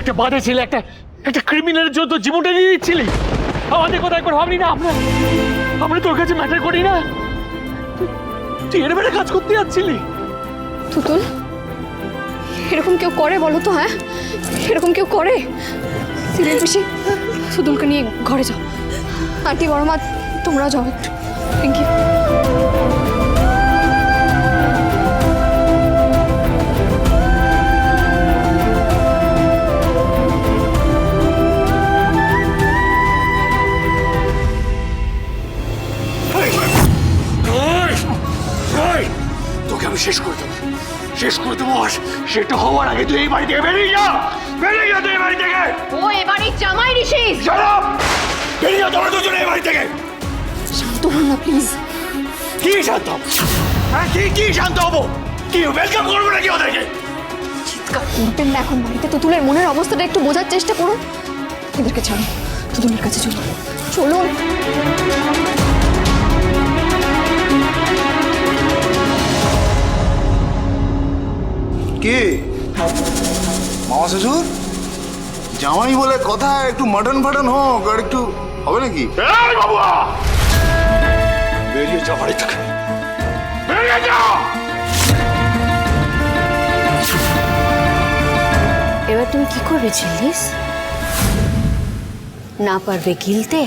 একটা বাজে ছেলে, একটা একটা ক্রিমিনালের জন্য তোর জীবনটা নিয়ে দিচ্ছিলি। আমাদের কথা একবার ভাবলি না? আমরা তোর কাছে ম্যাটার করি না? তুই এর বেড়ে কাজ করতে যাচ্ছিলি। তুতুল, এরকম কেউ করে বলো তো? হ্যাঁ, এরকম কেউ করে? সিরিয়াল পিসি, তুতুলকে নিয়ে ঘরে যাও। আন্টি, বড় মা, তোমরা যাও একটু। Thank you. তোকে আমি শেষ করে দেবো, শেষ করে দেবো। সেটা হওয়ার আগে তুই এই বাড়ি থেকে বেরিয়ে যা, বেরিয়ে যা তুই এই বাড়ি থেকে। ও এবারে জামাই ঋষিস। বেরিয়ে যা তোমরা দুজনে এই বাড়ি থেকে। শান্ত হন না প্লিজ। কি শান্ত? হ্যাঁ, কি শান্ত হবো? কি ওয়েলকাম করবো নাকি ওদেরকে? চিৎকার করবেন না এখন বাড়িতে। তুতুলের মনের অবস্থাটা একটু বোঝার চেষ্টা করুন। এদেরকে ছাড়ুন, তুতুলের কাছে চলুন, চলুন। কে মামা শ্বশুর? জামাই বলে কথা, একটু মাটন ফাটন হোক আর একটু হবে নাকি? বাবুয়া, বেরিয়ে যা বাড়ি থেকে, বেরিয়ে যা। এবার তুমি কি করবে চিল্লিস? না পারবে গিলতে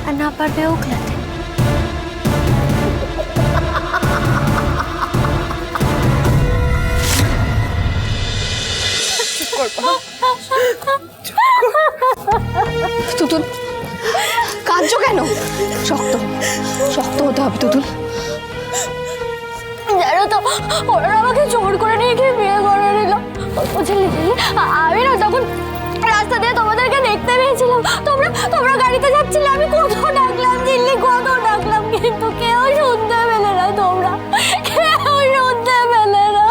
আর না পারবে ওগলাতে। তুতুল, কাঁদছো কেন? শক্ত শক্ত হতে হবে তুতুল। জানো তো, ওরা আমাকে জোর করে নিয়ে গিয়ে বিয়ে করে নিল। আমি না তখন রাস্তা দিয়ে তোমাদেরকে দেখতে পেয়েছিলাম। তোমরা গাড়িতে যাচ্ছিলে, আমি কত ডাকলাম দিল্লি, কত ডাকলাম, কিন্তু কেউ শুনতে পেলে না। তোমরা কেউ শুনতে পেলে না।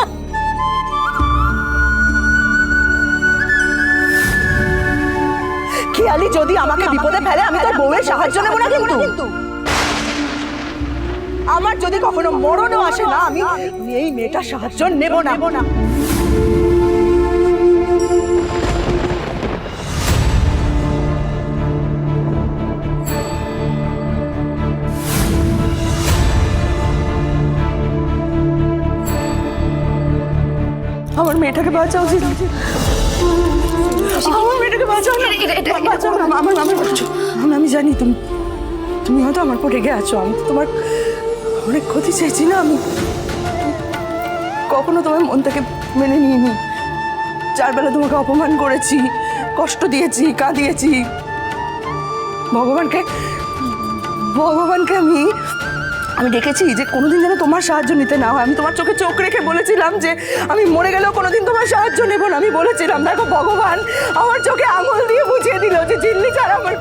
খেয়ালি যদি আমাকে বিপদে ফেলে, আমি তোর বউয়ের সাহায্য নেব না কিন্তু। আমার যদি কখনো মরণও আসে না, আমি এই মেয়েটার সাহায্য নেব না। আমার মেয়েটাকে বাঁচাও, আমার মেয়েটাকে বাঁচাও না, বাঁচাও না। আমি জানি তুমি হয়তো আমার পর রেগে আছো। আমি তো তোমার অনেক ক্ষতি চাইছি না। আমি কখনো তোমার মন থেকে মেনে নিইনি। চার বেলা তোমাকে অপমান করেছি, কষ্ট দিয়েছি, কাঁদিয়েছি। ভগবানকে আমি ডেকেছি যে কোনোদিন যেন তোমার সাহায্য নিতে না হয়। আমি তোমার চোখে চোখ রেখে বলেছিলাম যে আমি মরে গেলেও কোনোদিন তোমার সাহায্য নেব না। আমি বলেছিলাম, দেখো ভগবান আমার চোখে আঙুল দিয়ে বুঝিয়ে দিল যে জিল্লি ছাড়া আমার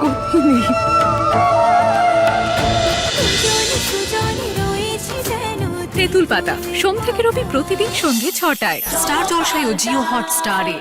গতি নেই। তেঁতুল পাতা সোম থেকে রবি প্রতিদিন সন্ধ্যে ৬টায় স্টার জলসায় ও জিও হটস্টারে।